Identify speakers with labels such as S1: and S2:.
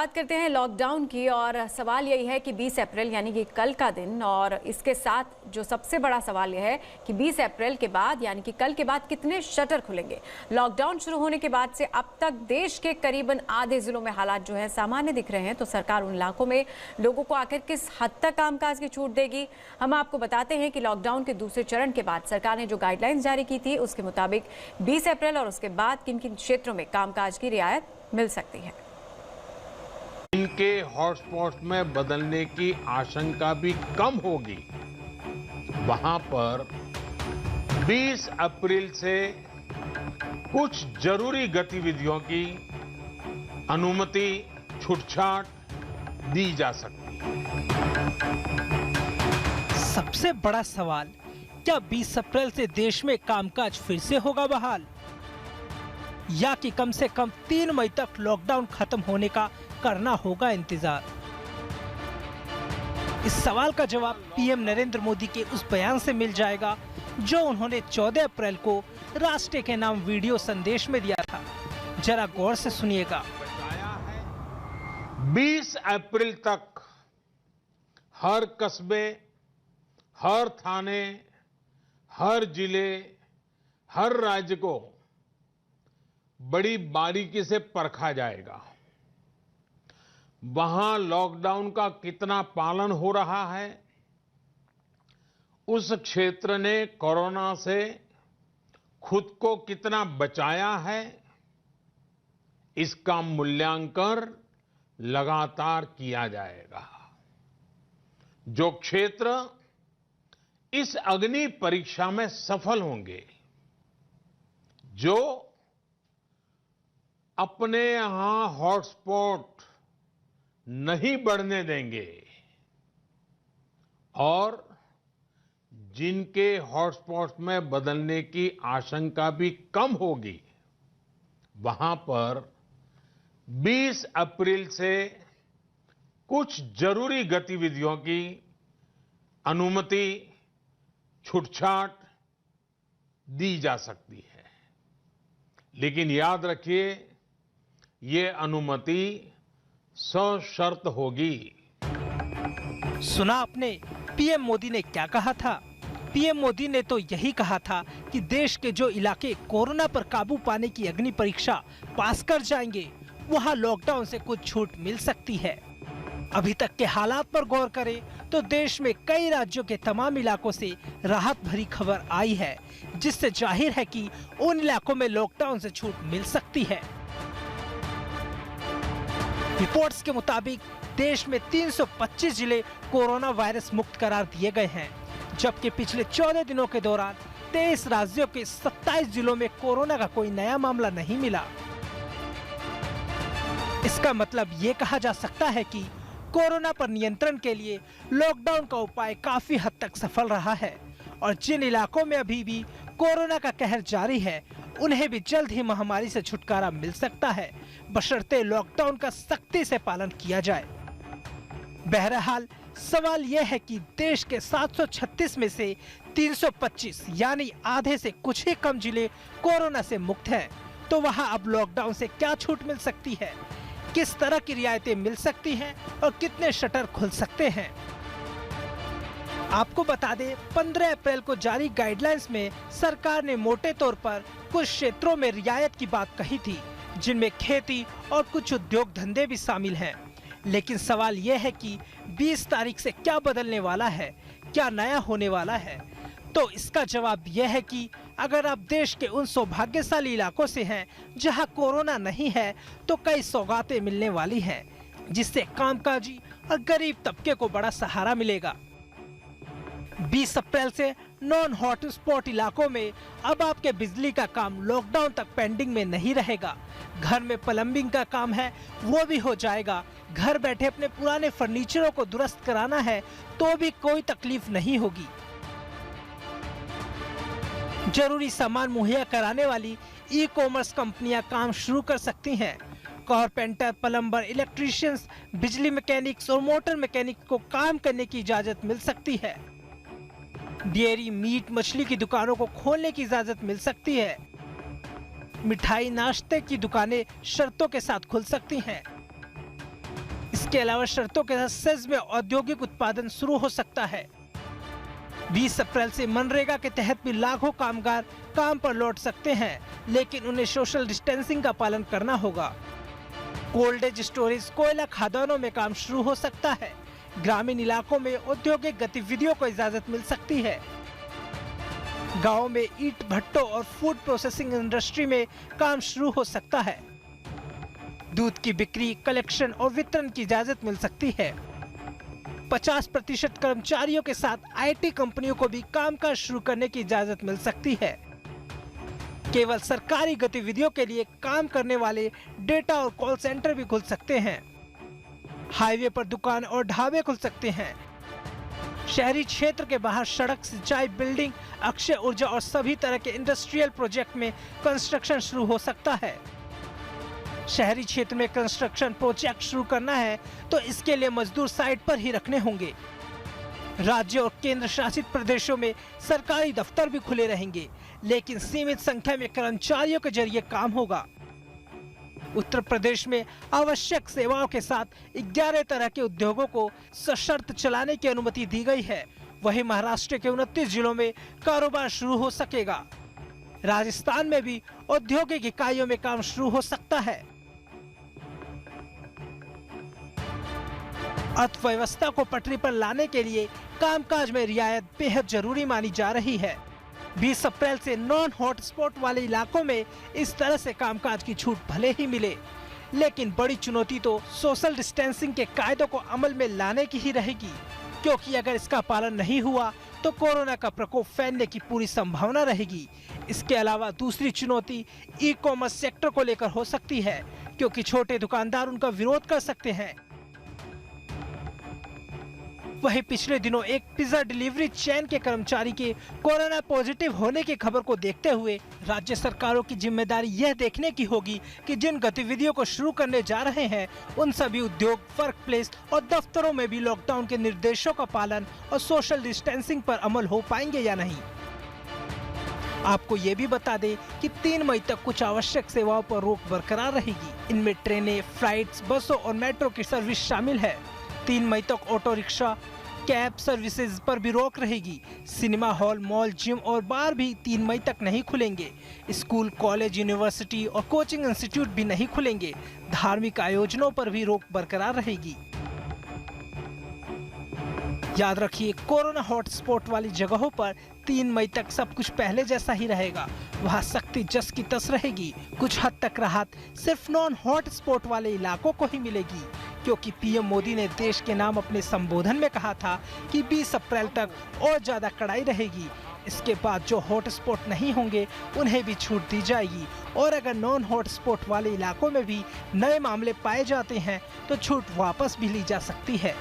S1: बात करते हैं लॉकडाउन की और सवाल यही है कि 20 अप्रैल यानी कि कल का दिन और इसके साथ जो सबसे बड़ा सवाल यह है कि 20 अप्रैल के बाद यानी कि कल के बाद कितने शटर खुलेंगे। लॉकडाउन शुरू होने के बाद से अब तक देश के करीबन आधे जिलों में हालात जो है सामान्य दिख रहे हैं, तो सरकार उन इलाकों में लोगों को आखिर किस हद तक कामकाज की छूट देगी। हम आपको बताते हैं कि लॉकडाउन के दूसरे चरण के बाद सरकार ने जो गाइडलाइंस जारी की थी उसके मुताबिक 20 अप्रैल और उसके बाद किन किन क्षेत्रों में कामकाज की रियायत मिल सकती है।
S2: इनके हॉटस्पॉट में बदलने की आशंका भी कम होगी, वहां पर 20 अप्रैल से कुछ जरूरी गतिविधियों की अनुमति छूटछाट दी जा सकती है।
S3: सबसे बड़ा सवाल, क्या 20 अप्रैल से देश में कामकाज फिर से होगा बहाल, या कि कम से कम 3 मई तक लॉकडाउन खत्म होने का करना होगा इंतजार। इस सवाल का जवाब पीएम नरेंद्र मोदी के उस बयान से मिल जाएगा जो उन्होंने 14 अप्रैल को राष्ट्र के नाम वीडियो संदेश में दिया था। जरा गौर से सुनिएगा।
S2: 20 अप्रैल तक हर कस्बे, हर थाने, हर जिले, हर राज्य को बड़ी बारीकी से परखा जाएगा। वहां लॉकडाउन का कितना पालन हो रहा है, उस क्षेत्र ने कोरोना से खुद को कितना बचाया है, इसका मूल्यांकन लगातार किया जाएगा। जो क्षेत्र इस अग्नि परीक्षा में सफल होंगे, जो अपने यहां हॉटस्पॉट नहीं बढ़ने देंगे और जिनके हॉटस्पॉट में बदलने की आशंका भी कम होगी, वहां पर 20 अप्रैल से कुछ जरूरी गतिविधियों की अनुमति छूटछाट दी जा सकती है। लेकिन याद रखिए, ये अनुमति सशर्त होगी।
S3: सुना आपने पीएम मोदी ने क्या कहा था? पीएम मोदी ने तो यही कहा था कि देश के जो इलाके कोरोना पर काबू पाने की अग्नि परीक्षा पास कर जाएंगे, वहां लॉकडाउन से कुछ छूट मिल सकती है। अभी तक के हालात पर गौर करें तो देश में कई राज्यों के तमाम इलाकों से राहत भरी खबर आई है, जिससे जाहिर है कि उन इलाकों में लॉकडाउन से छूट मिल सकती है। रिपोर्ट्स के मुताबिक देश में 325 जिले कोरोना वायरस मुक्त करार दिए गए हैं, जबकि पिछले 14 दिनों के दौरान 23 राज्यों के 27 जिलों में कोरोना का कोई नया मामला नहीं मिला। इसका मतलब ये कहा जा सकता है कि कोरोना पर नियंत्रण के लिए लॉकडाउन का उपाय काफी हद तक सफल रहा है और जिन इलाकों में अभी भी कोरोना का कहर जारी है, उन्हें भी जल्द ही महामारी से छुटकारा मिल सकता है, बशर्ते लॉकडाउन का सख्ती से पालन किया जाए। बहरहाल सवाल यह है कि देश के 736 में से 325 यानी आधे से कुछ ही कम जिले कोरोना से मुक्त हैं, तो वहां अब लॉकडाउन से क्या छूट मिल सकती है, किस तरह की रियायतें मिल सकती हैं और कितने शटर खुल सकते हैं। आपको बता दें, 15 अप्रैल को जारी गाइडलाइंस में सरकार ने मोटे तौर पर कुछ क्षेत्रों में रियायत की बात कही थी, जिनमें खेती और कुछ उद्योग धंधे भी शामिल हैं। लेकिन सवाल यह है कि 20 तारीख से क्या बदलने वाला है, क्या नया होने वाला है। तो इसका जवाब यह है कि अगर आप देश के उन सौभाग्यशाली इलाकों से हैं जहां कोरोना नहीं है, तो कई सौगातें मिलने वाली हैं, जिससे कामकाजी और गरीब तबके को बड़ा सहारा मिलेगा। 20 अप्रैल से नॉन हॉटस्पॉट इलाकों में अब आपके बिजली का काम लॉकडाउन तक पेंडिंग में नहीं रहेगा। घर में प्लम्बिंग का काम है वो भी हो जाएगा। घर बैठे अपने पुराने फर्नीचरों को दुरुस्त कराना है तो भी कोई तकलीफ नहीं होगी। जरूरी सामान मुहैया कराने वाली ई कॉमर्स कंपनियां काम शुरू कर सकती हैं। कारपेंटर, प्लम्बर, इलेक्ट्रीशियंस, बिजली मैकेनिक्स और मोटर मैकेनिक को काम करने की इजाजत मिल सकती है। डेयरी, मीट, मछली की दुकानों को खोलने की इजाजत मिल सकती है। मिठाई, नाश्ते की दुकानें शर्तों के साथ खुल सकती हैं। इसके अलावा शर्तों के साथ सेज में औद्योगिक उत्पादन शुरू हो सकता है। 20 अप्रैल से मनरेगा के तहत भी लाखों कामगार काम पर लौट सकते हैं, लेकिन उन्हें सोशल डिस्टेंसिंग का पालन करना होगा। कोल्ड स्टोरेज, कोयला खदानों में काम शुरू हो सकता है। ग्रामीण इलाकों में औद्योगिक गतिविधियों को इजाजत मिल सकती है। गांव में ईंट भट्टों और फूड प्रोसेसिंग इंडस्ट्री में काम शुरू हो सकता है। दूध की बिक्री, कलेक्शन और वितरण की इजाजत मिल सकती है। 50% कर्मचारियों के साथ आईटी कंपनियों को भी कामकाज शुरू करने की इजाजत मिल सकती है। केवल सरकारी गतिविधियों के लिए काम करने वाले डेटा और कॉल सेंटर भी खुल सकते हैं। हाईवे पर दुकान और ढाबे खुल सकते हैं। शहरी क्षेत्र के बाहर सड़क, सिंचाई, बिल्डिंग, अक्षय ऊर्जा और सभी तरह के इंडस्ट्रियल प्रोजेक्ट में कंस्ट्रक्शन शुरू हो सकता है। शहरी क्षेत्र में कंस्ट्रक्शन प्रोजेक्ट शुरू करना है तो इसके लिए मजदूर साइट पर ही रखने होंगे। राज्य और केंद्र शासित प्रदेशों में सरकारी दफ्तर भी खुले रहेंगे, लेकिन सीमित संख्या में कर्मचारियों के जरिए काम होगा। उत्तर प्रदेश में आवश्यक सेवाओं के साथ 11 तरह के उद्योगों को सशर्त चलाने की अनुमति दी गई है। वहीं महाराष्ट्र के 29 जिलों में कारोबार शुरू हो सकेगा। राजस्थान में भी औद्योगिक इकाइयों में काम शुरू हो सकता है। अर्थव्यवस्था को पटरी पर लाने के लिए कामकाज में रियायत बेहद जरूरी मानी जा रही है। 20 अप्रैल से नॉन हॉटस्पॉट वाले इलाकों में इस तरह से कामकाज की छूट भले ही मिले, लेकिन बड़ी चुनौती तो सोशल डिस्टेंसिंग के कायदों को अमल में लाने की ही रहेगी, क्योंकि अगर इसका पालन नहीं हुआ तो कोरोना का प्रकोप फैलने की पूरी संभावना रहेगी। इसके अलावा दूसरी चुनौती ई कॉमर्स सेक्टर को लेकर हो सकती है, क्योंकि छोटे दुकानदार उनका विरोध कर सकते हैं। वहीं पिछले दिनों एक पिज्जा डिलीवरी चेन के कर्मचारी के कोरोना पॉजिटिव होने की खबर को देखते हुए राज्य सरकारों की जिम्मेदारी यह देखने की होगी कि जिन गतिविधियों को शुरू करने जा रहे हैं उन सभी उद्योग, वर्क प्लेस और दफ्तरों में भी लॉकडाउन के निर्देशों का पालन और सोशल डिस्टेंसिंग पर अमल हो पाएंगे या नहीं। आपको ये भी बता दें कि 3 मई तक कुछ आवश्यक सेवाओं पर रोक बरकरार रहेगी। इनमें ट्रेनें, फ्लाइट्स, बसों और मेट्रो की सर्विस शामिल है। 3 मई तक ऑटो रिक्शा, कैब सर्विसेज पर भी रोक रहेगी। सिनेमा हॉल, मॉल, जिम और बार भी 3 मई तक नहीं खुलेंगे। स्कूल, कॉलेज, यूनिवर्सिटी और कोचिंग इंस्टीट्यूट भी नहीं खुलेंगे। धार्मिक आयोजनों पर भी रोक बरकरार रहेगी। याद रखिए, कोरोना हॉटस्पॉट वाली जगहों पर 3 मई तक सब कुछ पहले जैसा ही रहेगा। वहाँ सख्ती जस की तस रहेगी। कुछ हद तक राहत सिर्फ नॉन हॉटस्पॉट वाले इलाकों को ही मिलेगी, क्योंकि पीएम मोदी ने देश के नाम अपने संबोधन में कहा था कि 20 अप्रैल तक और ज्यादा कड़ाई रहेगी। इसके बाद जो हॉटस्पॉट नहीं होंगे उन्हें भी छूट दी जाएगी, और अगर नॉन हॉटस्पॉट वाले इलाकों में भी नए मामले पाए जाते हैं तो छूट वापस भी ली जा सकती है।